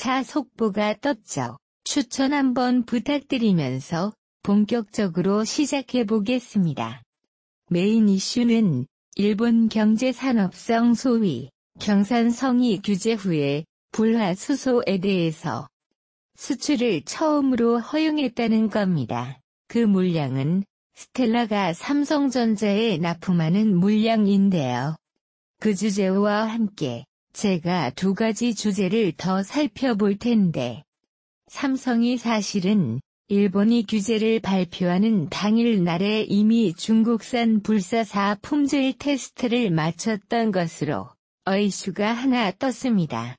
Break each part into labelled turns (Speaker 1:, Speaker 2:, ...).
Speaker 1: 1차 속보가 떴죠. 추천 한번 부탁드리면서 본격적으로 시작해보겠습니다. 메인 이슈는 일본 경제산업성 소위 경산성이 규제 후에 불화수소에 대해서 수출을 처음으로 허용했다는 겁니다. 그 물량은 스텔라가 삼성전자에 납품하는 물량인데요. 그 주제와 함께 제가 두 가지 주제를 더 살펴볼 텐데, 삼성이 사실은 일본이 규제를 발표하는 당일날에 이미 중국산 불사사 품질 테스트를 마쳤던 것으로 이슈가 하나 떴습니다.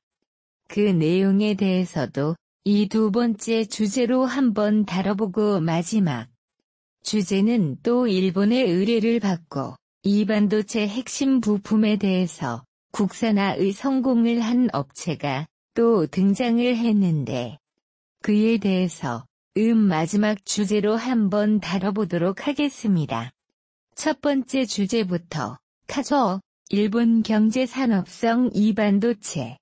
Speaker 1: 그 내용에 대해서도 이 두 번째 주제로 한번 다뤄보고 마지막 주제는 또 일본의 의뢰를 받고 이 반도체 핵심 부품에 대해서 국산화의 성공을 한 업체가 또 등장을 했는데 그에 대해서 마지막 주제로 한번 다뤄보도록 하겠습니다. 첫 번째 주제부터 가죠. 일본 경제산업성 이 반도체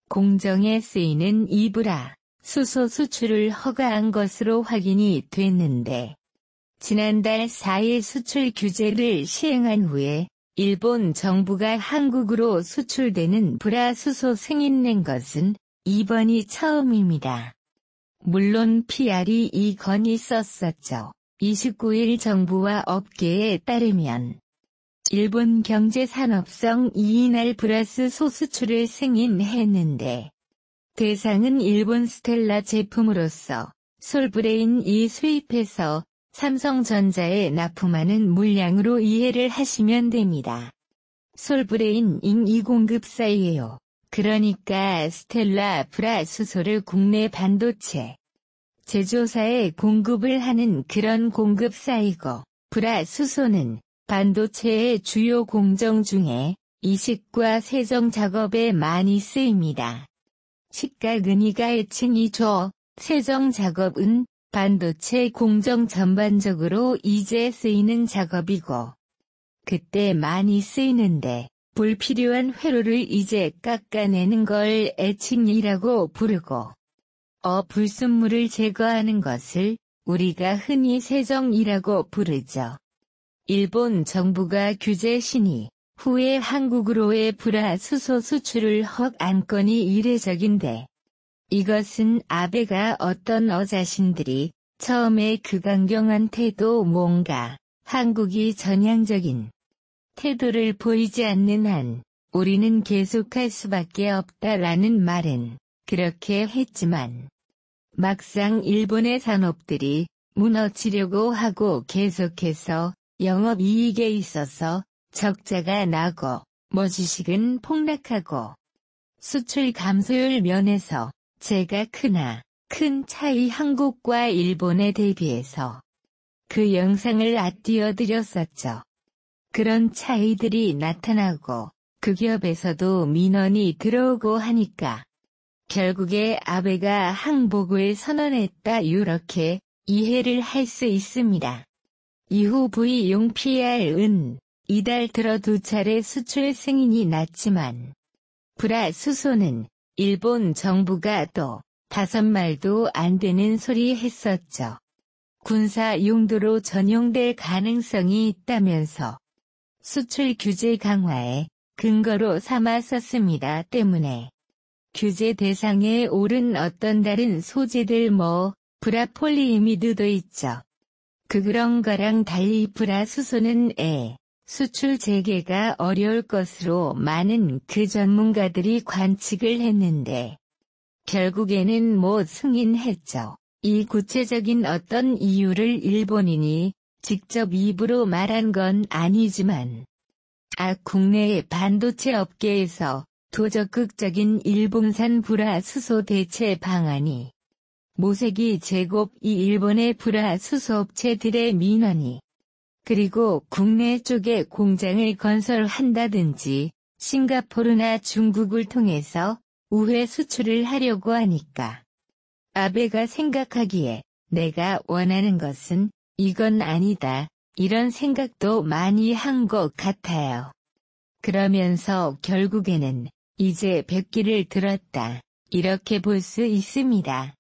Speaker 1: 공정에 쓰이는 이불화 수소 수출을 허가한 것으로 확인이 됐는데 지난달 4일 수출 규제를 시행한 후에 일본 정부가 한국으로 수출되는 불화수소 승인낸 것은 이번이 처음입니다. 물론 PR이 2건 있었었죠. 29일 정부와 업계에 따르면 일본 경제산업성 2인할 플러스 소수출을 승인했는데 대상은 일본 스텔라 제품으로서 솔브레인이 수입해서 삼성전자에 납품하는 물량으로 이해를 하시면 됩니다. 솔브레인 이 공급사이에요. 그러니까 스텔라 불화수소를 국내 반도체 제조사에 공급을 하는 그런 공급사이고 불화수소는 반도체의 주요 공정 중에 이식과 세정 작업에 많이 쓰입니다. 식각은 이가 애칭이죠. 세정 작업은 반도체 공정 전반적으로 이제 쓰이는 작업이고 그때 많이 쓰이는데 불필요한 회로를 이제 깎아내는 걸 애칭이라고 부르고 불순물을 제거하는 것을 우리가 흔히 세정이라고 부르죠. 일본 정부가 규제 신의 후에 한국으로의 불화수소 수출을 허가한 건이 이례적인데 이것은 아베가 어떤 어자신들이 처음에 그 강경한 태도 뭔가 한국이 전향적인 태도를 보이지 않는 한 우리는 계속할 수밖에 없다라는 말은 그렇게 했지만 막상 일본의 산업들이 무너지려고 하고 계속해서 영업이익에 있어서 적자가 나고 주식은 폭락하고 수출 감소율 면에서 제가 큰 차이 한국과 일본에 대비해서 그 영상을 띄워드렸었죠. 그런 차이들이 나타나고 그 기업에서도 민원이 들어오고 하니까 결국에 아베가 항복을 선언했다 이렇게 이해를 할 수 있습니다. 이후 V용 PR은 이달 들어 2차례 수출 승인이 났지만 불화수소는 일본 정부가 또 5말도 안 되는 소리 했었죠. 군사 용도로 전용될 가능성이 있다면서 수출 규제 강화에 근거로 삼았었습니다. 때문에 규제 대상에 오른 어떤 다른 소재들 불화폴리이미드도 있죠. 그런 거랑 달리 불화수소는 수출 재개가 어려울 것으로 많은 그 전문가들이 관측을 했는데 결국에는 승인했죠. 이 구체적인 어떤 이유를 일본인이 직접 입으로 말한 건 아니지만 국내의 반도체 업계에서 도적극적인 일본산 불화수소 대체 방안이 모세기 제곱 이 일본의 불화수소 업체들의 민원이 그리고 국내 쪽에 공장을 건설한다든지 싱가포르나 중국을 통해서 우회 수출을 하려고 하니까 아베가 생각하기에 내가 원하는 것은 이건 아니다 이런 생각도 많이 한 것 같아요. 그러면서 결국에는 이제 백기를 들었다 이렇게 볼 수 있습니다.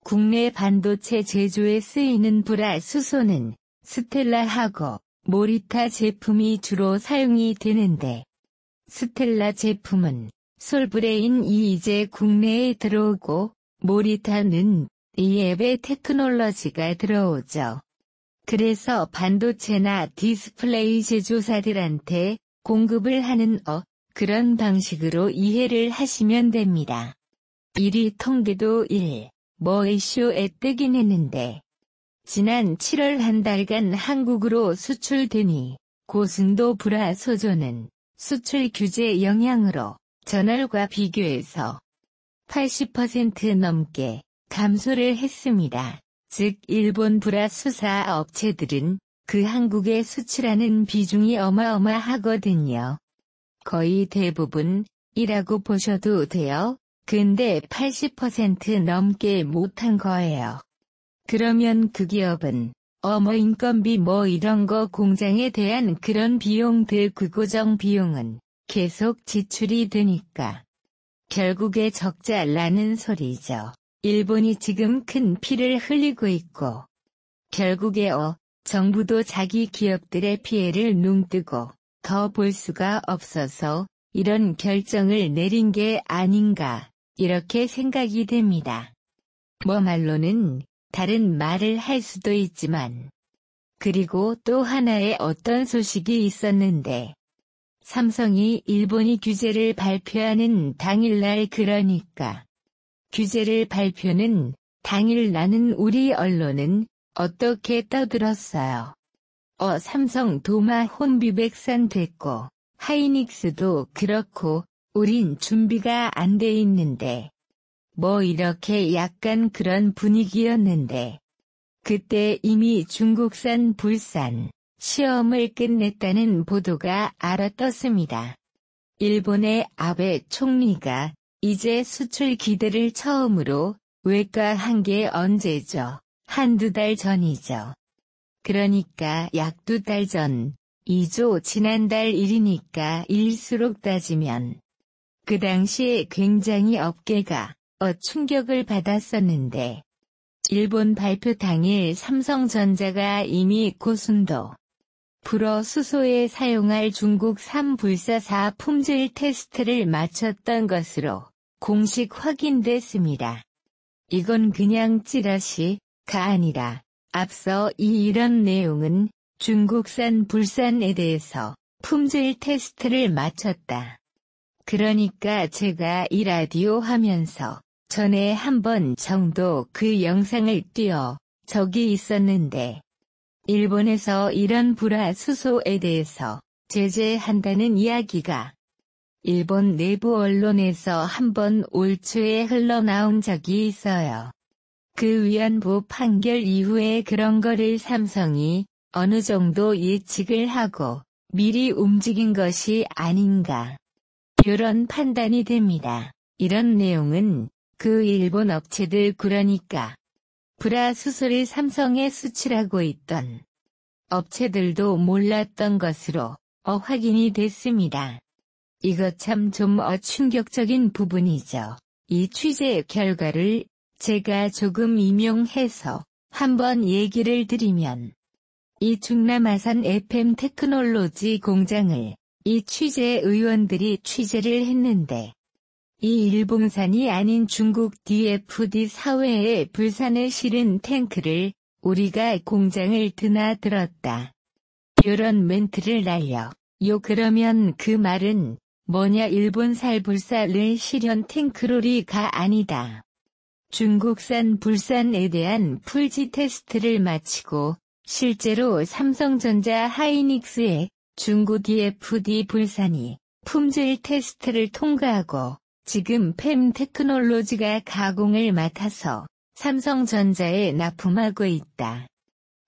Speaker 1: 국내 반도체 제조에 쓰이는 불화수소는 스텔라하고 모리타 제품이 주로 사용이 되는데, 스텔라 제품은 솔브레인이 이제 국내에 들어오고, 모리타는 이앱의 테크놀로지가 들어오죠. 그래서 반도체나 디스플레이 제조사들한테 공급을 하는 그런 방식으로 이해를 하시면 됩니다. 1위 통계도 뭐 이슈에 뜨긴 했는데, 지난 7월 한 달간 한국으로 수출되니 고순도 불화소조는 수출 규제 영향으로 전월과 비교해서 80% 넘게 감소를 했습니다. 즉 일본 불화수사 업체들은 그 한국에 수출하는 비중이 어마어마하거든요. 거의 대부분이라고 보셔도 돼요. 근데 80% 넘게 못한 거예요. 그러면 그 기업은 인건비 이런 거 공장에 대한 그런 비용들 그 고정 비용은 계속 지출이 되니까 결국에 적자라는 소리죠. 일본이 지금 큰 피를 흘리고 있고 결국에 정부도 자기 기업들의 피해를 눈뜨고 더 볼 수가 없어서 이런 결정을 내린 게 아닌가 이렇게 생각이 됩니다. 말로는 다른 말을 할 수도 있지만 그리고 또 하나의 어떤 소식이 있었는데 삼성이 일본이 규제를 발표하는 당일날 그러니까 규제를 발표는 당일 나는 우리 언론은 어떻게 떠들었어요. 삼성 도마 혼비백산 됐고 하이닉스도 그렇고 우린 준비가 안 돼 있는데 이렇게 약간 그런 분위기였는데 그때 이미 중국산 불산 시험을 끝냈다는 보도가 알아떴습니다. 일본의 아베 총리가 이제 수출 기대를 처음으로 외과한 게 언제죠? 한두 달 전이죠. 그러니까 약 2달 전, 2조 지난달 1이니까 일수록 따지면 그 당시에 굉장히 업계가 충격을 받았었는데 일본 발표 당일 삼성전자가 이미 고순도 불어수소에 사용할 중국산 불사사 품질 테스트를 마쳤던 것으로 공식 확인됐습니다. 이건 그냥 찌라시가 아니라 앞서 이런 내용은 중국산 불산에 대해서 품질 테스트를 마쳤다. 그러니까 제가 이 라디오 하면서 전에 한 번 정도 그 영상을 띄워 적이 있었는데 일본에서 이런 불화수소에 대해서 제재한다는 이야기가 일본 내부 언론에서 한 번 올 초에 흘러나온 적이 있어요. 그 위안부 판결 이후에 그런 거를 삼성이 어느 정도 예측을 하고 미리 움직인 것이 아닌가. 이런 판단이 됩니다. 이런 내용은 그 일본 업체들 그러니까 불화수소를 삼성에 수출하고 있던 업체들도 몰랐던 것으로 확인이 됐습니다. 이거 참 좀 충격적인 부분이죠. 이 취재 결과를 제가 조금 인용해서 한번 얘기를 드리면 이 충남 아산 FM 테크놀로지 공장을 이 취재 의원들이 취재를 했는데 이 일봉산이 아닌 중국 DFD 사회에 불산을 실은 탱크를 우리가 공장을 드나들었다. 이런 멘트를 날려. 그러면 그 말은 뭐냐 일본산 불산을 실은 탱크로리가 아니다. 중국산 불산에 대한 풀지 테스트를 마치고 실제로 삼성전자 하이닉스의 중국 DFD 불산이 품질 테스트를 통과하고 지금 펨 테크놀로지가 가공을 맡아서 삼성전자에 납품하고 있다.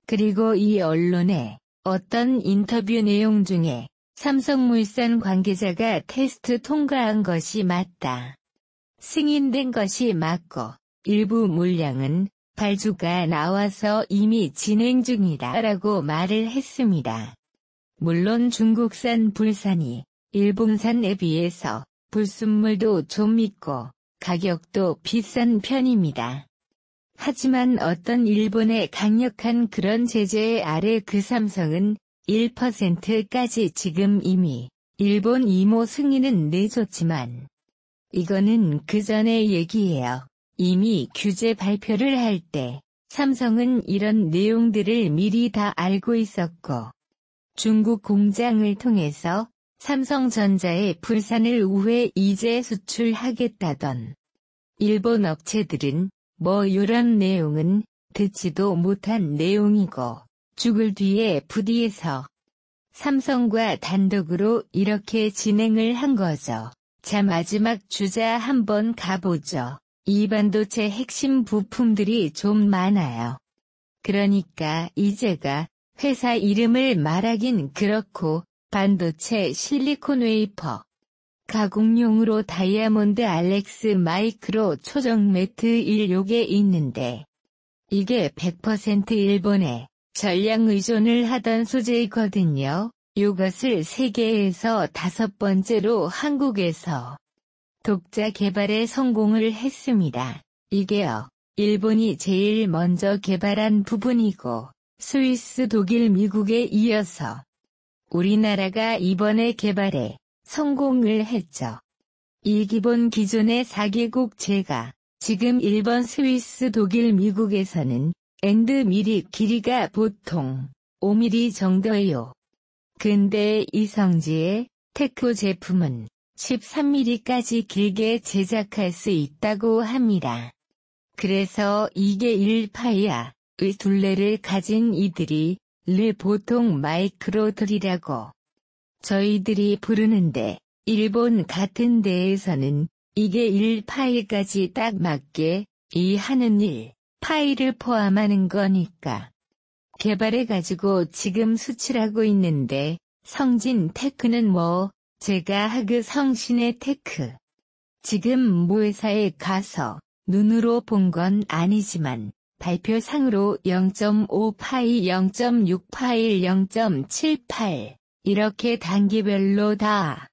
Speaker 1: 그리고 이 언론의 어떤 인터뷰 내용 중에 삼성물산 관계자가 테스트 통과한 것이 맞다. 승인된 것이 맞고 일부 물량은 발주가 나와서 이미 진행 중이다라고 말을 했습니다. 물론 중국산 불산이 일본산에 비해서 불순물도 좀 있고 가격도 비싼 편입니다. 하지만 어떤 일본의 강력한 그런 제재 아래 그 삼성은 1%까지 지금 이미 일본 이모 승인은 내줬지만 이거는 그 전의 얘기예요. 이미 규제 발표를 할 때 삼성은 이런 내용들을 미리 다 알고 있었고 중국 공장을 통해서 삼성전자의 불산을 우회 이제 수출하겠다던 일본 업체들은 뭐 요런 내용은 듣지도 못한 내용이고 죽을 뒤에 부디에서 삼성과 단독으로 이렇게 진행을 한 거죠. 자, 마지막 주자 한번 가보죠. 이 반도체 핵심 부품들이 좀 많아요. 그러니까 이제가 회사 이름을 말하긴 그렇고 반도체 실리콘 웨이퍼 가공용으로 다이아몬드 알렉스 마이크로 초정 매트 1 요게 있는데 이게 100% 일본에 전량 의존을 하던 소재이거든요. 요것을 세계에서 5번째로 한국에서 독자 개발에 성공을 했습니다. 이게요, 일본이 제일 먼저 개발한 부분이고 스위스, 독일, 미국에 이어서 우리나라가 이번에 개발에 성공을 했죠. 이 기본 기존의 4개국 제가 지금 일본, 스위스, 독일, 미국에서는 엔드 미리 길이가 보통 5mm 정도예요. 근데 이성지의 테크 제품은 13mm까지 길게 제작할 수 있다고 합니다. 그래서 이게 1파이아의 둘레를 가진 이들이 를 보통 마이크로들이라고 저희들이 부르는데 일본 같은 데에서는 이게 1파이까지 딱 맞게 이 하는 1파이를 포함하는 거니까 개발해가지고 지금 수출하고 있는데 성진 테크는 뭐 제가 하그 성신의 테크 지금 모회사에 가서 눈으로 본 건 아니지만 발표상으로 0.5파이, 0.6파일, 0.78 이렇게 단계별로 다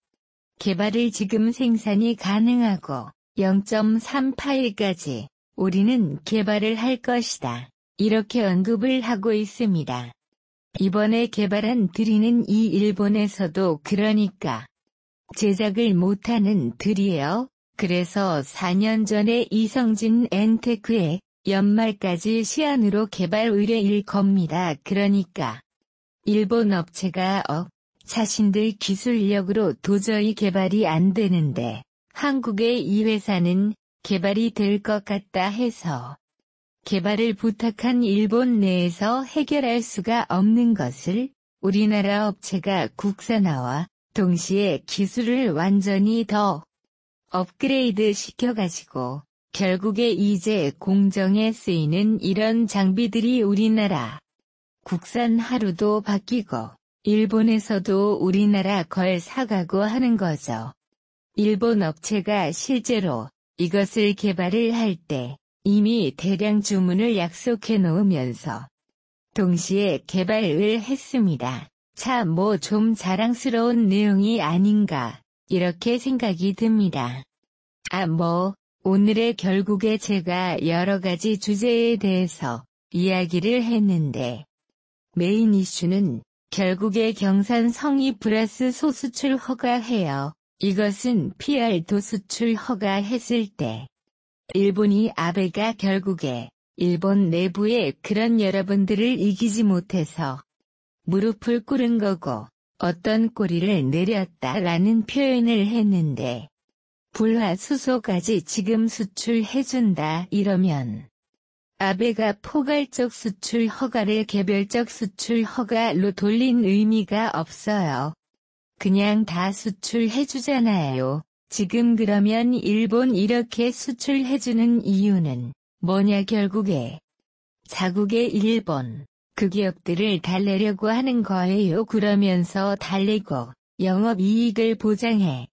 Speaker 1: 개발을 지금 생산이 가능하고 0.3파일까지 우리는 개발을 할 것이다. 이렇게 언급을 하고 있습니다. 이번에 개발한 들이는 이 일본에서도 그러니까 제작을 못하는 들이에요. 그래서 4년 전에 이성진 엔테크에 연말까지 시안으로 개발 의뢰일 겁니다. 그러니까 일본 업체가 자신들 기술력으로 도저히 개발이 안 되는데 한국의 이 회사는 개발이 될 것 같다 해서 개발을 부탁한 일본 내에서 해결할 수가 없는 것을 우리나라 업체가 국산화와 동시에 기술을 완전히 더 업그레이드 시켜가지고 결국에 이제 공정에 쓰이는 이런 장비들이 우리나라 국산화로도 바뀌고 일본에서도 우리나라 걸 사가고 하는 거죠. 일본 업체가 실제로 이것을 개발을 할 때 이미 대량 주문을 약속해 놓으면서 동시에 개발을 했습니다. 참 뭐 좀 자랑스러운 내용이 아닌가 이렇게 생각이 듭니다. 오늘의 결국에 제가 여러 가지 주제에 대해서 이야기를 했는데 메인 이슈는 결국에 경산 성이 플러스 소수출 허가해요. 이것은 PR도 수출 허가했을 때 일본이 아베가 결국에 일본 내부에 그런 여러분들을 이기지 못해서 무릎을 꿇은 거고 어떤 꼬리를 내렸다라는 표현을 했는데 불화수소까지 지금 수출해준다 이러면 아베가 포괄적 수출 허가를 개별적 수출 허가로 돌린 의미가 없어요. 그냥 다 수출해주잖아요. 지금 그러면 일본 이렇게 수출해주는 이유는 뭐냐 결국에 자국의 일본 그 기업들을 달래려고 하는 거예요. 그러면서 달래고 영업이익을 보장해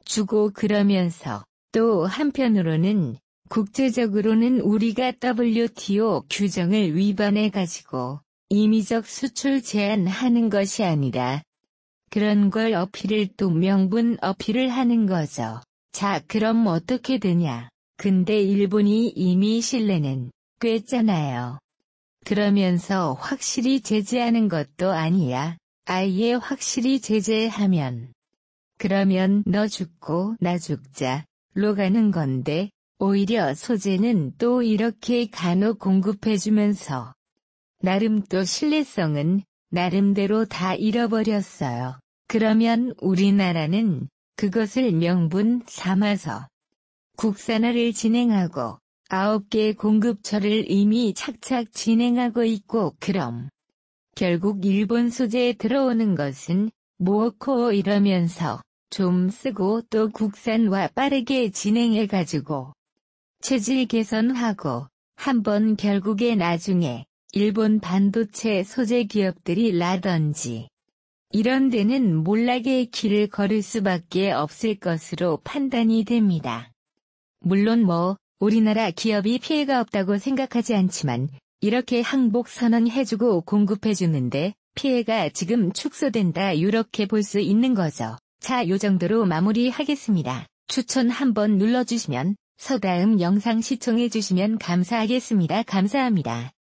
Speaker 1: 주고 그러면서 또 한편으로는 국제적으로는 우리가 WTO 규정을 위반해가지고 임의적 수출 제한하는 것이 아니라 그런 걸 어필을 또 명분 어필을 하는 거죠. 자, 그럼 어떻게 되냐? 근데 일본이 이미 신뢰는 꿰잖아요. 그러면서 확실히 제재하는 것도 아니야. 아예 확실히 제재하면. 그러면 너 죽고 나 죽자로 가는 건데, 오히려 소재는 또 이렇게 간혹 공급해주면서 나름 또 신뢰성은 나름대로 다 잃어버렸어요. 그러면 우리나라는 그것을 명분 삼아서 국산화를 진행하고 9개 공급처를 이미 착착 진행하고 있고 그럼 결국 일본 소재에 들어오는 것은 뭐고 이러면서 좀 쓰고 또 국산화 빠르게 진행해가지고 체질 개선하고 한번 결국에 나중에 일본 반도체 소재 기업들이 라든지 이런 데는 몰락의 길을 걸을 수밖에 없을 것으로 판단이 됩니다. 물론 우리나라 기업이 피해가 없다고 생각하지 않지만 이렇게 항복 선언해주고 공급해주는데 피해가 지금 축소된다 이렇게 볼 수 있는 거죠. 자, 요 정도로 마무리하겠습니다. 추천 한번 눌러주시면 다음 영상 시청해주시면 감사하겠습니다. 감사합니다.